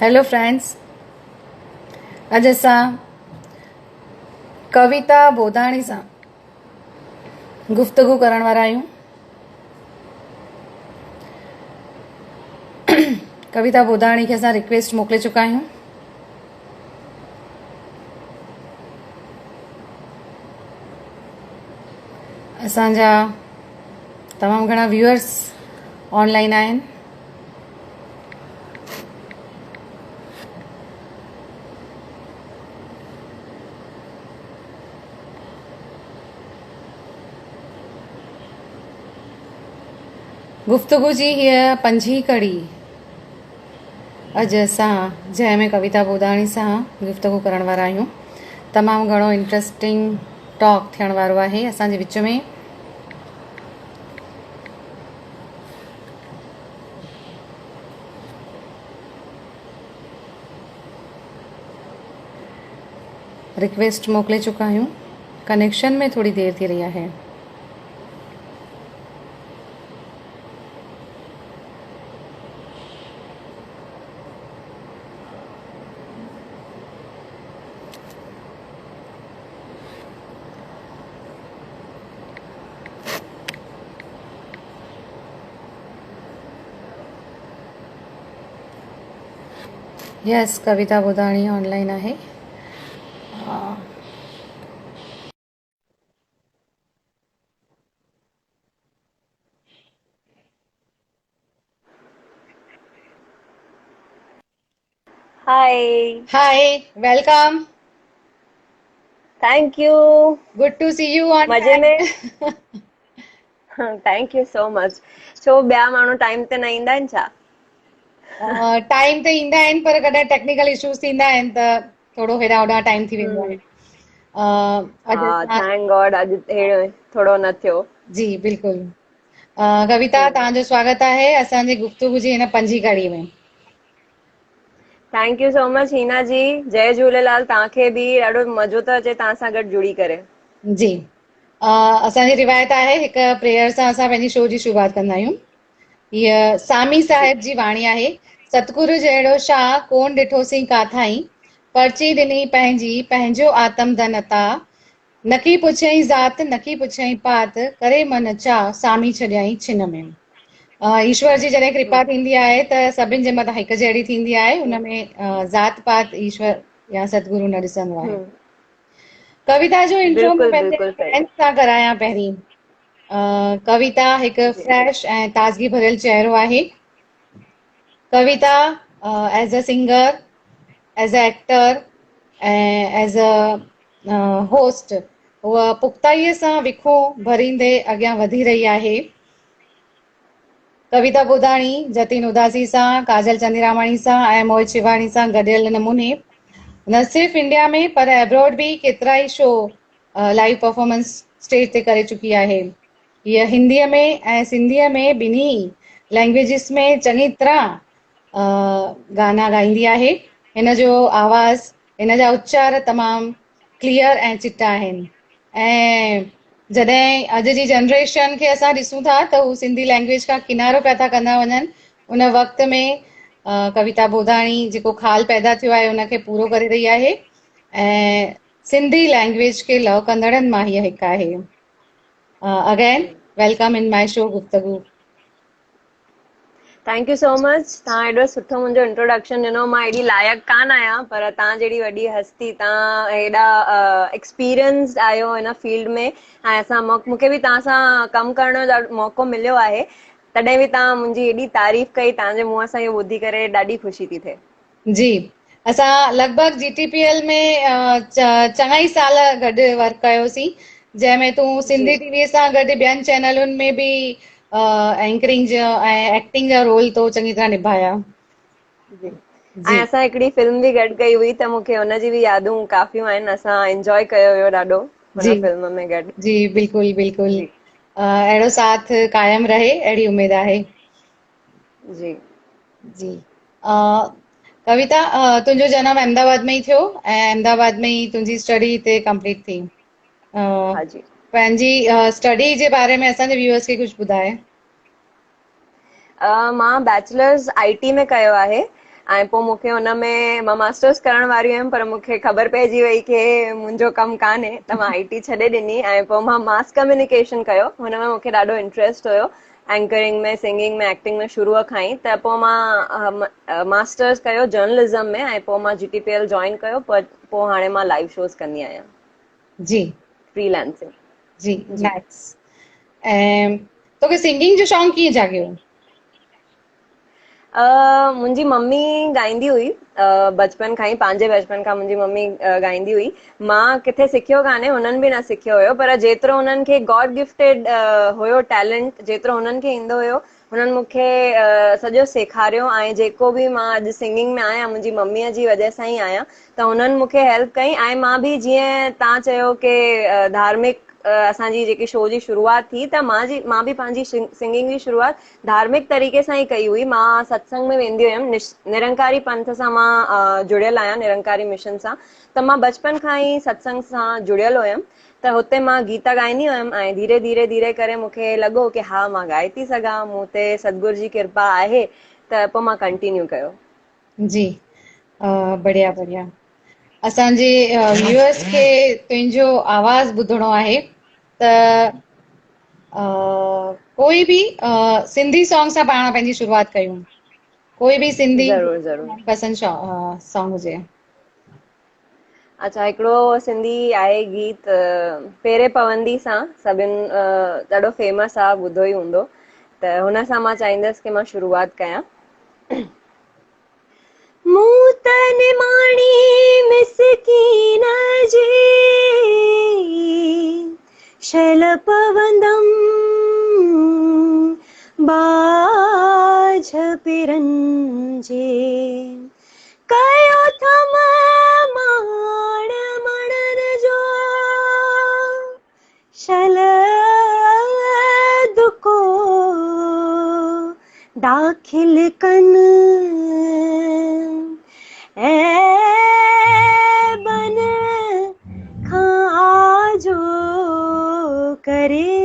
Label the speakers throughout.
Speaker 1: Hello friends, अॼु असां कविता बोधाणी सां गुफ़्तगू करण वारा आहियूं। कविता बोधाणी खे असां रिक्वेस्ट मोकिले चुका आहियूं। असांजा तमामु घणा व्यूअर्स ऑनलाइन आहिनि। गुफ़्तगू जी हीअ पंजी कड़ी अॼु असां जंहिंमें कविता बोधाणी सां गुफ़्तगू करण वारा आहियूं। तमामु घणो इंट्रस्टिंग टॉक थियण वारो आहे असांजे विच में। रिक्वेस्ट मोकिले चुका आहियूं। कनेक्शन में थोड़ी देर थी रही आहे। यस, कविता बोधाणी ऑनलाइन आहे।
Speaker 2: Hi,
Speaker 1: hi, welcome.
Speaker 2: thank you.
Speaker 1: Good to see you on
Speaker 2: मजे में? Thank you so much. छो ॿिया माण्हू टाइम ते न ईंदा आहिनि छा?
Speaker 1: टाइम ते ईंदा आहिनि पर कॾहिं टेक्निकल इश्यूज़ थींदा आहिनि त थोरो हेॾा होॾा टाइम थी वेंदो आहे। अॼु
Speaker 2: हा,
Speaker 1: असां
Speaker 2: thank God अॼु हेड़ो थोरो न थियो।
Speaker 1: जी बिल्कुलु। कविता, तव्हांजो स्वागत आहे असांजे गुफ़्तगू जी हिन पंजी कड़ी में।
Speaker 2: Thank you so much हीना जी। जय झूलेलाल, तव्हांखे बि ॾाढो मज़ो थो अचे तव्हां सां गॾु जुड़ी करे।
Speaker 1: जी, असांजी रिवायत आहे हिकु प्रेयर सां असां पंहिंजी शो जी शुरूआत कंदा आहियूं। हीअ सामी साहिब जी वाणी आहे। सतगुरु जहिड़ो शाह कोन ॾिठोसीं काथाई, पर्ची ॾिनी पंहिंजी पंहिंजो आत्म धन अता, नकी पुछई ज़ात नकी पुछई पात, करे मन चाह सामी छॾियई छिन में। ईश्वर जी जॾहिं कृपा थींदी आहे त सभिनि जे मथां हिकु जहिड़ी थींदी आहे। उनमें ज़ात पात ईश्वर या सतगुरु न ॾिसंदो आहे। कविता जो इंट्रो में
Speaker 2: बिल्कुलु
Speaker 1: पंहिंजे
Speaker 2: बिल्कुलु सही।
Speaker 1: फ्रेंड्स सां करायां पहिरीं। कविता हिकु
Speaker 2: जी
Speaker 1: फ्रेश ऐं ताज़गी भरियल चेहरो आहे। Kavita as a singer, as an actor ऐं एज़ अ होस्ट उहा पुख़्ताईअ सां विखो भरींदे अॻियां वधी रही आहे। कविता बोधाणी जतिन उदासी सां, काजल चंदीरामाणी सां ऐं मोहित शिवानी सां गॾियल नमूने न सिर्फ़ इंडिया में पर एब्रॉड बि केतिरा ई शो लाइव परफॉर्मेंस स्टेज ते करे चुकी आहे। हीअ हिंदीअ में ऐं सिंधीअ में ॿिन्ही लैंग्वेजिस में चङी तरह गाना ॻाईंदी आहे। हिन जो आवाज़, हिन जा उच्चार तमामु क्लियर ऐं चिटा आहिनि। ऐं जॾहिं अॼु जी जनरेशन खे असां ॾिसूं था त हू सिंधी लैंग्वेज खां किनारो पिया था कंदा वञनि। उन वक़्त में कविता बोधाणी जेको ख़ाल पैदा थियो आहे उनखे पूरो करे रही आहे ऐं सिंधी लैंग्वेज खे लव कंदड़नि मां हीअ हिकु आहे। Again welcome in my show Guftagu.
Speaker 2: Thank you so much. तव्हां एॾो सुठो मुंहिंजो इंट्रोडक्शन ॾिनो। मां एॾी लाइक़ु कान आहियां पर तव्हां जहिड़ी वॾी हस्ती, तव्हां हेॾा एक्सपीरियंस आहियो हिन फील्ड में ऐं मूंखे बि तव्हां सां कमु करण जो मौक़ो मिलियो आहे। तॾहिं बि तव्हां मुंहिंजी एॾी तारीफ़ कई, तव्हांजे मुंहं सां इहो ॿुधी करे ॾाढी ख़ुशी थी थिए।
Speaker 1: जी, असां लॻभॻि GTPL में चङा ई साल गॾु वर्क कयोसीं, जंहिंमें तूं
Speaker 2: जी
Speaker 1: सिंधी टीवीअ सां गॾु ॿियनि चैनलुनि में बि एंकरिंग जा ऐं एक्टिंग जा रोल तो चङी तरह निभाया।
Speaker 2: जी।
Speaker 1: जी
Speaker 2: ऐं असां हिकिड़ी फिल्म बि गॾु कई हुई त मूंखे हुनजी बि यादूं काफ़ियूं आहिनि। असां एंजॉय कयो हुयो ॾाढो
Speaker 1: जी
Speaker 2: हुन फिल्म में गॾु।
Speaker 1: जी बिल्कुलु बिल्कुलु।
Speaker 2: जी
Speaker 1: अहिड़ो साथ कायम रहे, अहिड़ी उमेद आहे।
Speaker 2: जी
Speaker 1: जी, कविता, तुंहिंजो जनम अहमदाबाद में ई थियो ऐं अहमदाबाद में ई तुंहिंजी स्टडी हिते कंप्लीट थी।
Speaker 2: हा जी।
Speaker 1: पंहिंजी स्टडी जे बारे में असांजे व्यूअर्स खे कुझु ॿुधाए।
Speaker 2: मां बैचलर्स IT में कयो आहे ऐं पोइ मूंखे हुन में मां मास्टर्स करण वारी हुयमि, पर मूंखे ख़बर पइजी वई की मुंहिंजो कमु कान्हे, त मां IT छॾे ॾिनी ऐं पोइ मां मास कम्युनिकेशन कयो। हुन में मूंखे ॾाढो इंट्रस्ट हुयो, एंकरिंग में, सिंगिंग में, एक्टिंग में शुरूअ खां ई। त पोइ मां मास्टर्स कयो जर्नलिज्म में ऐं पोइ मां GTPL जॉइन कयो, पर पोइ हाणे मां लाइव शोज़ कंदी आहियां,
Speaker 1: जी
Speaker 2: फ्रीलांसिंग।
Speaker 1: जी नाइस। ऐं तोखे सिंगिंग जो शौक़ु कीअं जाॻियो?
Speaker 2: मुंहिंजी मम्मी ॻाईंदी हुई, बचपन खां ई, पंहिंजे बचपन खां मुंहिंजी मम्मी ॻाईंदी हुई। मां किथे सिखियो कान्हे, हुननि बि न सिखियो हुयो, पर जेतिरो हुननि खे गॉड गिफ्टेड हुयो टैलेंट, जेतिरो हुननि खे ईंदो हुयो, हुननि मूंखे सॼो सेखारियो। ऐं जेको बि मां अॼु सिंगिंग में आहियां, मुंहिंजी मम्मीअ जी वजह सां ई आहियां। त हुननि मूंखे हेल्प कई ऐं मां बि, जीअं तव्हां चयो की धार्मिक असांजी जेकी शो जी शुरूआत थी, त मां बि पंहिंजी सिंगिंग जी शुरूआत धार्मिक तरीक़े सां ई कई हुई। मां सत्संग में वेंदी हुयमि, निरंकारी पंथ सां मां जुड़ियल आहियां, निरंकारी मिशन सां। त मां बचपन खां ई सत्संग सां जुड़ियल हुयमि, त हुते मां गीत ॻाईंदी हुयमि ऐं धीरे धीरे धीरे करे मूंखे लॻो की हा मां ॻाए थी सघां, मूं ते सतगुरू जी कृपा आहे, त पोइ मां कंटिन्यू कयो।
Speaker 1: जी बढ़िया बढ़िया। असांजे व्यूअर्स खे तुंहिंजो आवाज़ ॿुधणो आहे, त कोई बि सिंधी सॉन्ग सां पाण पंहिंजी शुरूआत कयूं। कोई भी सिंधी
Speaker 2: ज़रूरु ज़रूरु।
Speaker 1: पसंदि सॉन्ग हुजे।
Speaker 2: अच्छा, हिकिड़ो सिंधी आहे गीत पेरे पवंदी सां, सभिनि ॾाढो फेमस आहे, ॿुधो ई हूंदो, त हुन सां मां चाहींदसि की मां शुरूआत कयां। मूं त निमाणी मिसकीन जी शैल पवंदम बाझ पिरनि जे कयो थम माण मणन जो शल दुको दाखिल कन बन खां आजो करे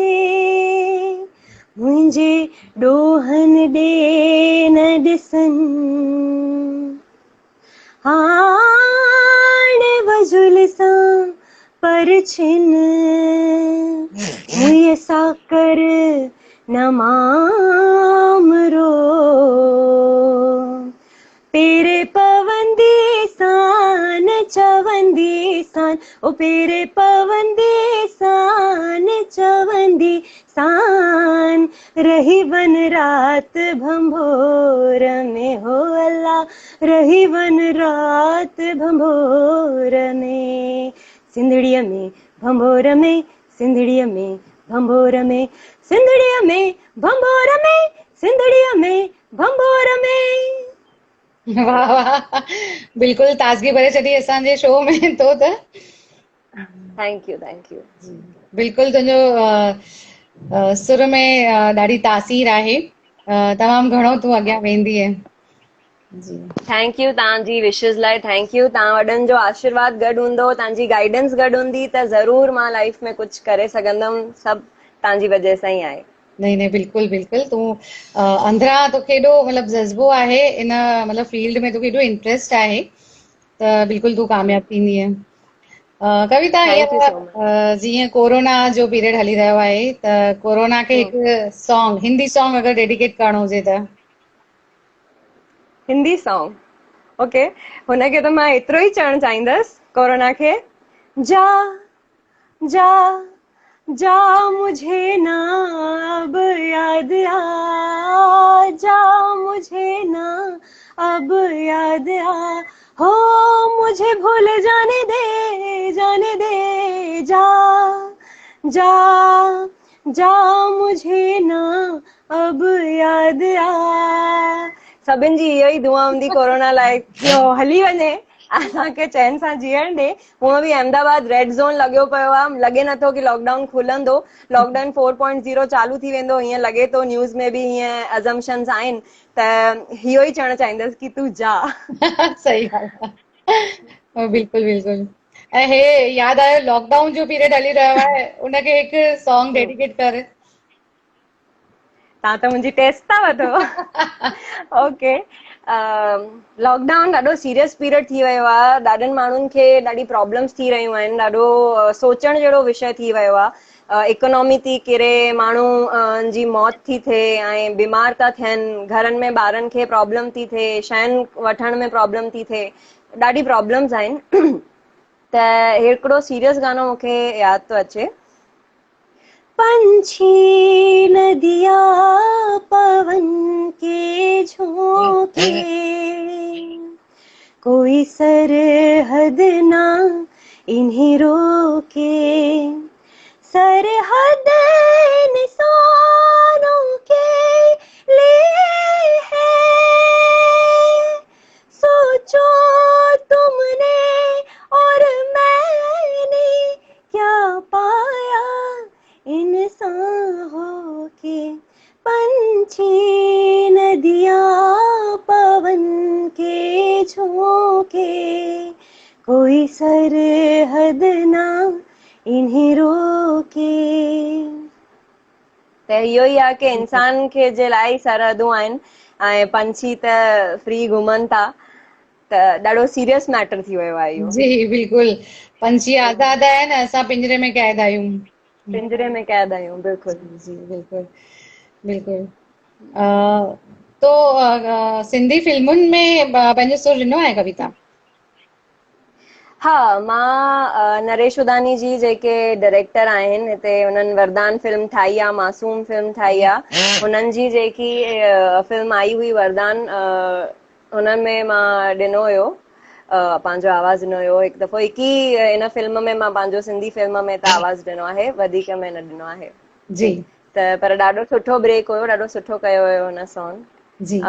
Speaker 2: मुंहिंजे ॾोहनि ॾे न ॾिसनि हाणे वजुल सां पर छिन मुंहिं साकर न मामरो पेरे पवंदी सान चवंदी सान ओ पेरे पवंदी सान चवंदी सान रही वन रात भंभोर में हो अल्लाह रही वन रात भंभोर में सिंधड़ीअ में भंभोर में सिंधड़ीअ में भंभोर में सिंधड़ीअ में भंभोर में सिंधड़ीअ में भंभोर में।
Speaker 1: वाह वाह, बिल्कुलु ताज़गी भरे छॾी असांजे शो में तो त।
Speaker 2: Thank U thank U.
Speaker 1: बिल्कुलु तुंहिंजो सुर में ॾाढी तासीर आहे, तमामु घणो तूं अॻियां वेंदीअ। जी
Speaker 2: थैंक यू तव्हांजी विशेस लाइ, थैंक यू। तव्हां वॾनि जो आशीर्वाद गॾु हूंदो, तव्हांजी गाइडेंस गॾु हूंदी, त ज़रूरु मां लाइफ में कुझु करे सघंदमि। सभु तव्हांजी वजह सां ई आहे।
Speaker 1: नहीं नहीं बिल्कुलु बिल्कुलु, तूं अंदरां तोखे एॾो मतिलबु जज़्बो आहे इन मतिलबु फील्ड में, तोखे एॾो इंट्रस्ट आहे, त बिल्कुलु तूं कामयाबु थींदीअ। कविता,
Speaker 2: थैंक यू सो मच।
Speaker 1: जीअं कोरोना जो पीरियड हली रहियो आहे, त कोरोना खे हिकु सॉन्ग, हिंदी सॉन्ग अगरि डेडिकेट करणो हुजे त?
Speaker 2: हिंदी सॉन्ग, ओके, हुनखे त मां एतिरो ई चवणु चाहींदसि कोरोना खे, जा जा जा मुझे ना अब याद आ, जा मुझे ना अब याद आ, हो मुझे भूल जाने दे जा जा जा मुझे ना अब याद आ। सभिनि जी इहो ई दुआ हूंदी कोरोना लाइ, इहो हली वञे, असांखे चैन सां जीअण ॾे। हूअं बि अहमदाबाद रेड ज़ोन लॻियो पियो आहे, लॻे नथो कि लॉकडाउन खुलंदो, लॉकडाउन 4.0 चालू थी वेंदो, हीअं लॻे थो, न्यूज़ में बि हीअं अज़म्पशन्स आहिनि, त इहो ई चवणु चाहींदसि कि तूं जा।
Speaker 1: सही ॻाल्हि आहे, बिल्कुलु बिल्कुलु। ऐं हे यादि आयो, लॉकडाउन जो पीरियड हली रहियो आहे, उनखे हिकु सॉन्ग डेडिकेट कर।
Speaker 2: तव्हां त मुंहिंजी टेस्ट था वठो। ओके, लॉकडाउन ॾाढो सीरियस पीरियड थी वियो आहे, ॾाढनि माण्हुनि खे ॾाढी प्रॉब्लम्स थी रहियूं आहिनि, ॾाढो सोचण जहिड़ो विषय थी वियो आहे। इकोनॉमी थी किरे, माण्हू जी मौत थी थिए ऐं बीमार था थियनि, घरनि में ॿारनि खे प्रॉब्लम थी थिए, शयुनि वठण में प्रॉब्लम थी थिए, ॾाढी प्रॉब्लम्स आहिनि। त हिकिड़ो सीरियस गानो मूंखे यादि थो अचे, पंछी नदिया पवन के झोंके, कोई सरहद ना इन्हें रोके, सरहद इंसानों के लिए है, सोचो तुमने और मैंने क्या पाया इंसान हो के, पंछी नदियाँ पवन के झोंके, कोई सरहद ना इन्हें रोके। त इहो ई आहे की इंसान खे जे लाइ सरहदूं आहिनि ऐं पंछी त फ्री घुमनि था, त ॾाढो सीरियस मैटर थी वियो आहे इहो।
Speaker 1: जी बिल्कुल, पंछी आज़ाद आहिनि, असां पिंजरे में क़ैद आहियूं।
Speaker 2: पिंजरे में क़ैद आहियूं, बिल्कुलु।
Speaker 1: जी बिल्कुल बिल्कुल। तो सिंधी फिल्मुनि में पंहिंजो सुर ॾिनो आहे कविता?
Speaker 2: हा, मां नरेश उदानी जी जेके डायरेक्टर आहिनि हिते, हुननि वरदान फिल्म ठाही आहे, मासूम फिल्म ठाही आहे, हुननि जी जेकी फिल्म आई हुई वरदान, हुननि में मां ॾिनो हुयो पंहिंजो आवाज़ ॾिनो हुयो। हिकु दफ़ो हिकु ई इन फिल्म में मां पंहिंजो सिंधी फिल्म में त आवाज़ ॾिनो आहे, वधीक में न ॾिनो आहे।
Speaker 1: जी।
Speaker 2: त पर ॾाढो सुठो ब्रेक हुयो, ॾाढो सुठो कयो हुयो हुन सॉन्ग।
Speaker 1: जी।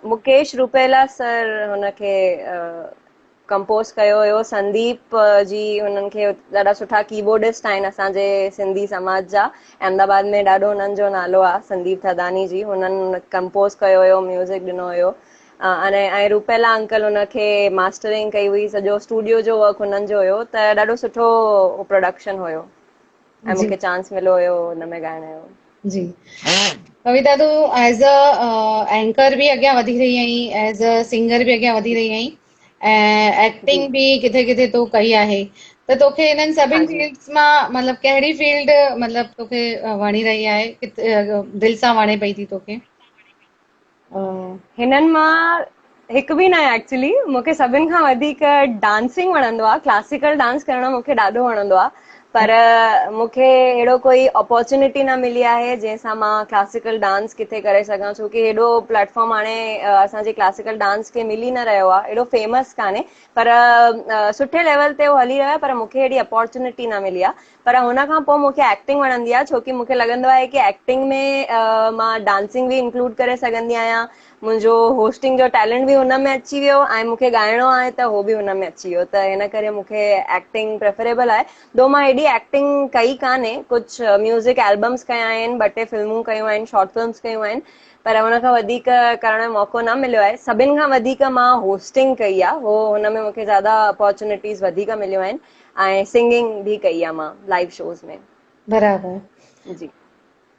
Speaker 2: मुकेश रूपेला सर हुनखे कंपोज कयो हुयो, संदीप जी हुननि खे ॾाढा सुठा कीबोर्डिस्ट आहिनि असांजे सिंधी समाज जा, अहमदाबाद में ॾाढो हुननि जो नालो आहे, संदीप थदानी जी, हुननि कंपोज कयो हुयो, म्यूज़िक ॾिनो हुयो। अने ऐं रूपेला अंकल हुनखे मास्टरिंग कई हुई, सॼो स्टूडियो जो वर्क हुननि जो हुयो, त ॾाढो सुठो प्रोडक्शन हुयो ऐं मूंखे चांस मिलियो हुयो हुन में ॻाइण जो।
Speaker 1: जी। कविता, तूं एज़ अ एंकर भी अॻियां वधी रही आहीं, एज़ अ सिंगर भी अॻियां वधी रही आहीं, ऐं एक्टिंग भी किथे किथे तूं कई आहे, त तोखे इन्हनि सभिनि फील्ड्स मां मतिलबु कहिड़ी फील्ड मतिलबु तोखे वणी रही आहे, दिलि सां वणे पई थी तोखे?
Speaker 2: हिननि मां हिकु बि न आहे एक्चुअली, मूंखे सभिनि खां वधीक डांसिंग वणंदो आहे, क्लासिकल डांस करणु मूंखे ॾाढो वणंदो आहे, पर मूंखे अहिड़ो कोई अपॉर्चुनिटी न मिली आहे जंहिंसां मां क्लासिकल डांस किथे करे सघां, छो की हेॾो प्लेटफॉर्म हाणे असांजे क्लासिकल डांस खे मिली न रहियो आहे, एॾो फेमस कान्हे, पर सुठे लेवल ते उहो हली रहियो आहे, पर मूंखे हेॾी अपॉर्चुनिटी न मिली आहे। पर हुन खां पोइ मूंखे एक्टिंग वणंदी आहे, छो की मूंखे लॻंदो आहे की एक्टिंग में मां डांसिंग बि इंक्लूड करे सघंदी आहियां, मुंहिंजो होस्टिंग जो टैलेंट बि हुन में अची वियो ऐं मूंखे ॻाइणो आहे त उहो बि हुन में अची वियो, त हिन करे मूंखे एक्टिंग प्रेफरेबल आहे। दो मां हेॾी एक्टिंग कई कान्हे, कुझु म्यूज़िक एल्बम्स कया आहिनि, ॿ टे फिल्मूं कयूं आहिनि, शॉर्ट फिल्म्स कयूं आहिनि, पर हुन खां वधीक करण जो मौक़ो न मिलियो आहे। सभिनि खां वधीक मां होस्टिंग कई आहे, हुन में मूंखे ज़्यादा अपॉर्चुनिटीज़ वधीक मिलियूं आहिनि, ऐं सिंगिंग भी कई आहे मां लाइव शोज़ में।
Speaker 1: बराबर
Speaker 2: जी।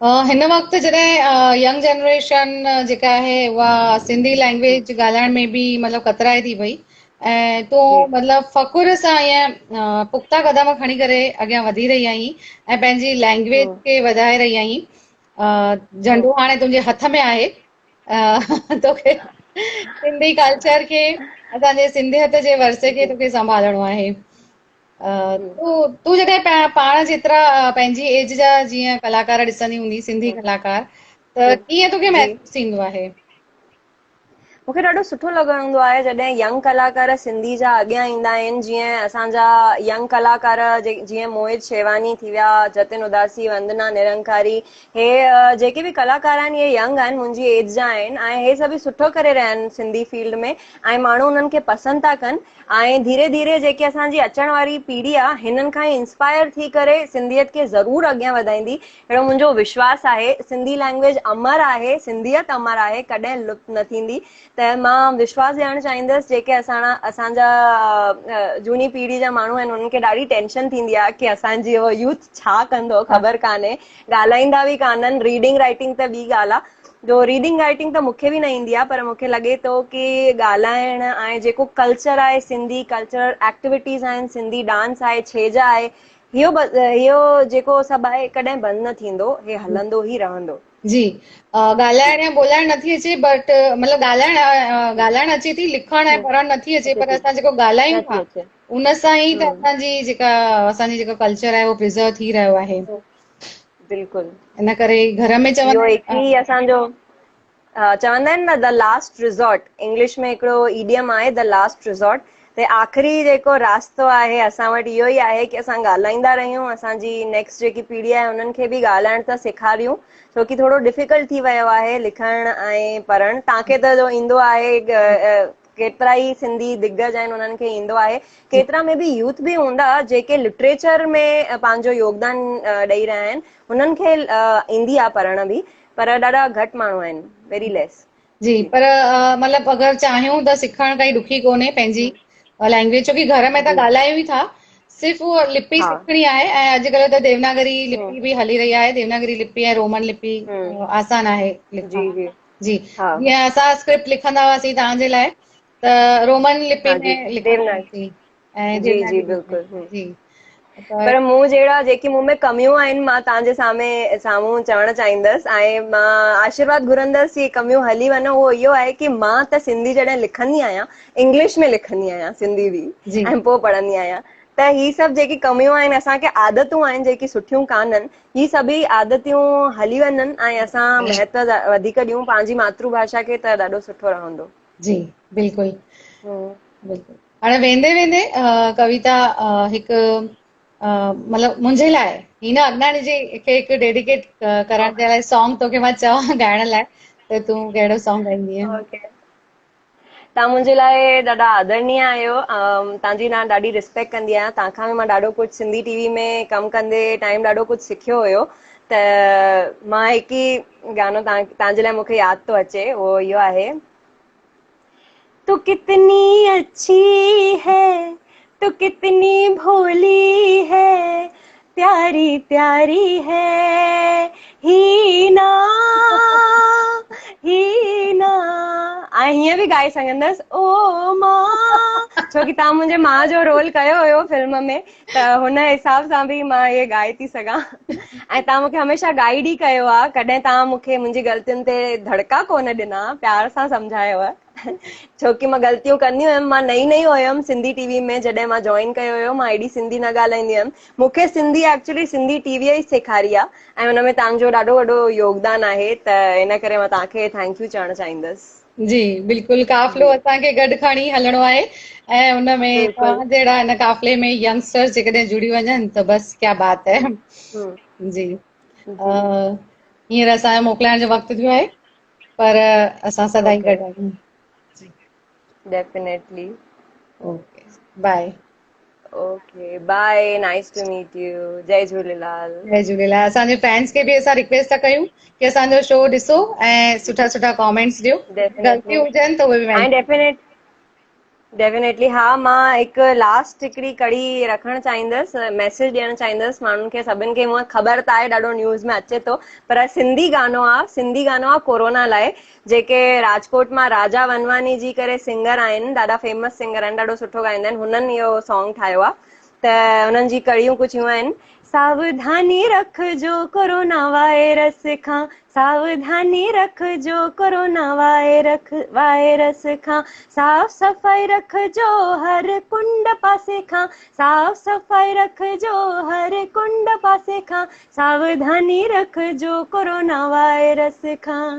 Speaker 1: हिन वक़्तु जॾहिं यंग जनरेशन जेका आहे उहा सिंधी लैंग्वेज ॻाल्हाइण में बि मतिलबु कतराए थी पई, ऐं तूं मतिलबु फ़ख़ुर सां ईअं पुख़्ता क़दम खणी करे अॻियां वधी रही आहीं ऐं पंहिंजी लैंग्वेज खे वधाए रही आहीं। झंडो हाणे तुंहिंजे हथ में आहे, तोखे सिंधी कल्चर खे, असांजे सिंधियत जे वरसे खे तोखे संभालणो आहे। तूं जॾहिं पाण जेतिरा पंहिंजी एज जा जीअं कलाकार ॾिसंदी हूंदी, सिंधी कलाकार, त कीअं तोखे महसूस थींदो आहे?
Speaker 2: मूंखे ॾाढो सुठो लॻंदो आहे जॾहिं यंग कलाकार सिंधी जा अॻियां ईंदा आहिनि, जीअं असांजा यंग कलाकार जीअं मोहित शेवानी थी विया, जतिन उदासी, वंदना निरंकारी, हे जेके बि कलाकार आहिनि इहे यंग आहिनि, मुंहिंजी एज जा आहिनि, ऐं हे सभु सुठो करे रहिया आहिनि सिंधी फील्ड में, ऐं माण्हू उन्हनि खे पसंदि था कनि, ऐं धीरे धीरे जेकी असांजी अचण वारी पीढ़ी आहे हिननि खां इंस्पायर थी करे सिंधियत खे ज़रूरु अॻियां वधाईंदी, अहिड़ो मुंहिंजो विश्वास आहे। सिंधी लैंग्वेज अमर आहे, सिंधियत अमर आहे, कॾहिं लुप्त न थींदी। त मां विश्वास ॾियणु चाहींदसि जेके असांजा झूनी पीढ़ी जा माण्हू आहिनि उन्हनि खे ॾाढी टेंशन थींदी आहे की असांजी यूथ छा कंदो ख़बर कान्हे, ॻाल्हाईंदा बि कान्हनि, रीडिंग राइटिंग त ॿी ॻाल्हि आहे, जो रीडिंग राइटिंग त मूंखे बि न ईंदी आहे, पर मूंखे लॻे थो की ॻाल्हाइण ऐं जेको कल्चर आहे सिंधी कल्चरल एक्टिविटीज़ आहिनि, सिंधी डांस आहे, छेॼ आहे, इहो जेको सभु आहे कॾहिं बंदि न थींदो, हे हलंदो ई रहंदो।
Speaker 1: जी, ॻाल्हाइण या ॿोलाइण नथी अचे, बट मतिलबु ॻाल्हाइण अचे थी, लिखण ऐं पढ़ण नथी अचे, पर असां जेको ॻाल्हायूं था उन सां ई त असांजी जेका कल्चर आहे उहो प्रिज़र्व थी रहियो आहे।
Speaker 2: बिल्कुलु,
Speaker 1: इन करे घर में
Speaker 2: इहो हिकु
Speaker 1: चवंदा
Speaker 2: ई असांजो चवंदा आहिनि न द लास्ट रिज़ॉर्ट, इंग्लिश में हिकिड़ो ईडियम आहे द लास्ट रिज़ॉर्ट, ते आख़िरी जेको रास्तो आहे असां वटि इहो ई आहे की असां ॻाल्हाईंदा रहियूं, असांजी नेक्स्ट जेकी पीढ़ी आहे उन्हनि खे बि ॻाल्हाइण त सेखारियूं, छोकी थोरो डिफिकल्ट थी वियो आहे लिखण ऐं पढ़ण। तव्हांखे त जो ईंदो आहे, केतिरा ई सिंधी दिग्गज आहिनि उन्हनि खे ईंदो आहे, केतिरा में बि यूथ बि हूंदा जेके लिटरेचर में पंहिंजो योगदान ॾेई रहिया आहिनि, उन्हनि खे ईंदी आहे पढ़ण बि, पर ॾाढा घटि माण्हू आहिनि, वेरी लेस।
Speaker 1: जी, पर मतिलबु अगरि चाहियूं त सिखणु काई ॾुखी कोन्हे पंहिंजी लैंग्वेज, छोकी घर में त ॻाल्हायूं ई था, सिर्फ़ु उहा लिपि सिखणी आहे। ऐं अॼुकल्ह त देवनागरी लिपि बि हली रही आहे, देवनागरी लिपि ऐं रोमन लिपि आसान आहे लिखणु। जी, जीअं असां स्क्रिप्ट लिखंदा हुआसीं तव्हांजे लाइ, त रोमन लिपि में लिखंदा हुआसीं ऐं देवनागरी में। जी,
Speaker 2: पर मूं जहिड़ा जेकी मूं में कमियूं आहिनि मां तव्हांजे साम्हूं चवणु चाहींदसि, ऐं मां आशीर्वाद घुरंदसि कि कमियूं हली वञो, उहो इहो आहे कि मां त सिंधी जॾहिं लिखंदी आहियां, इंग्लिश में लिखंदी आहियां सिंधी बि, ऐं पोइ पढ़ंदी आहियां, त ही सभु जेकी कमियूं आहिनि, असांखे आदतूं आहिनि जेकी सुठियूं कान्हनि, ही सभई आदतियूं हली वञनि ऐं असां महत्व वधीक ॾियूं पंहिंजी मातृभाषा खे, त ॾाढो सुठो रहंदो।
Speaker 1: जी, बिल्कुलु बिल्कुलु। हाणे वेंदे वेंदे कविता हिकु मतिलबु मुंहिंजे लाइ हिना अगनाणी जी खे हिकु डेडिकेट करण जे लाइ सॉन्ग तोखे मां चवां ॻाइण लाइ, त तूं कहिड़ो सॉन्ग ॻाईंदीअं?
Speaker 2: तव्हां मुंहिंजे लाइ ॾाढा आदरणीय आहियो, तव्हांजी मां ॾाढी रिस्पेक्ट कंदी आहियां, तव्हांखां बि मां ॾाढो कुझु सिंधी टीवी में कमु कंदे टाइम ॾाढो कुझु सिखियो हुयो, त मां हिकु ई गानो तव्हांजे लाइ मूंखे यादि थो अचे, उहो इहो आहे, तू कितनी अच्छी है, तू कितनी भोली है, प्यारी प्यारी है हीना हीना। ऐं हीअं बि ॻाए सघंदसि, ओ मां, छोकी तव्हां मुंहिंजे माउ जो रोल कयो हुयो फिल्म में, त हुन हिसाब सां बि मां इहे ॻाए थी सघां। ऐं तव्हां मूंखे हमेशह गाइड ई कयो आहे, कॾहिं तव्हां मूंखे मुंहिंजी ग़लतियुनि ते धड़का कोन ॾिना, प्यार सां सम्झायव, छोकी मां ग़लतियूं कंदी हुयमि, मां नई नई हुयमि सिंधी टीवी में, जॾहिं मां जॉइन कयो हुयो मां एॾी सिंधी न ॻाल्हाईंदी हुयमि, मूंखे सिंधी एक्चुअली सिंधी टीवीअ ई सेखारी आहे, ऐं हुन में तव्हांजो ॾाढो वॾो योगदान आहे, त इन करे मां तव्हांखे थैंक यू चवणु चाहींदसि।
Speaker 1: जी, बिल्कुलु, काफ़िलो असांखे गॾु खणी हलणो आहे, ऐं हुनमें तव्हां जहिड़ा हिन काफ़िले में यंगस्टर्स जेकॾहिं जुड़ी वञनि त बस क्या बात है। जी, हींअर असांजो मोकिलाइण जो वक़्तु थियो आहे, पर असां सदाईं गॾु आहियूं।
Speaker 2: Definitely.
Speaker 1: Okay, bye.
Speaker 2: Okay, bye, nice to meet you, जय झूलेलाल।
Speaker 1: जय झूलेलाल। असांजे फैंस खे बि असां रिक्वेस्ट था कयूं कि असांजो शो ॾिसो ऐं सुठा सुठा कमेंट्स ॾियो, ग़लतियूं हुजनि त उहे बि
Speaker 2: डेफिनेटली, हा, मां हिकु लास्ट हिकिड़ी कड़ी रखणु चाहींदसि, मैसेज ॾियणु चाहींदसि माण्हुनि खे, सभिनि खे, मूंखे ख़बर त आहे ॾाढो न्यूज़ में अचे थो, पर सिंधी गानो आहे कोरोना लाइ, जेके राजकोट मां राजा वनवानी जी करे सिंगर आहिनि, ॾाढा फेमस सिंगर आहिनि, ॾाढो सुठो ॻाईंदा आहिनि, हुननि इहो सॉन्ग ठाहियो आहे, त हुननि जी कड़ियूं कुझु यूं आहिनि, सावधानी रखजो कोरोना वायरस खां, सावधानी रखजो कोरोना वायरस खां, साफ़ सफ़ाई रखजो हर कुंड पासे खां, साफ़ सफ़ाई रखजो हर कुंड पासे खां, सावधानी रखजो कोरोना वायरस खां।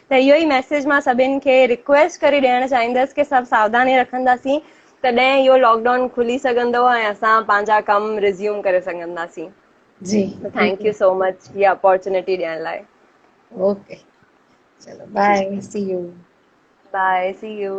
Speaker 2: त इहो ई मैसेज मां सभिनि खे रिक्वेस्ट करे ॾियणु चाहींदसि कि सभु सावधानी रखंदासीं, तॾहिं इहो लॉकडाउन खुली सघंदो ऐं असां पंहिंजा कम रिज़्यूम करे सघंदासीं।
Speaker 1: जी,
Speaker 2: थैंक यू सो मच ये अपॉर्चुनिटी ॾियण लाइ।
Speaker 1: ओके, चलो bye, see you.
Speaker 2: Bye, see U.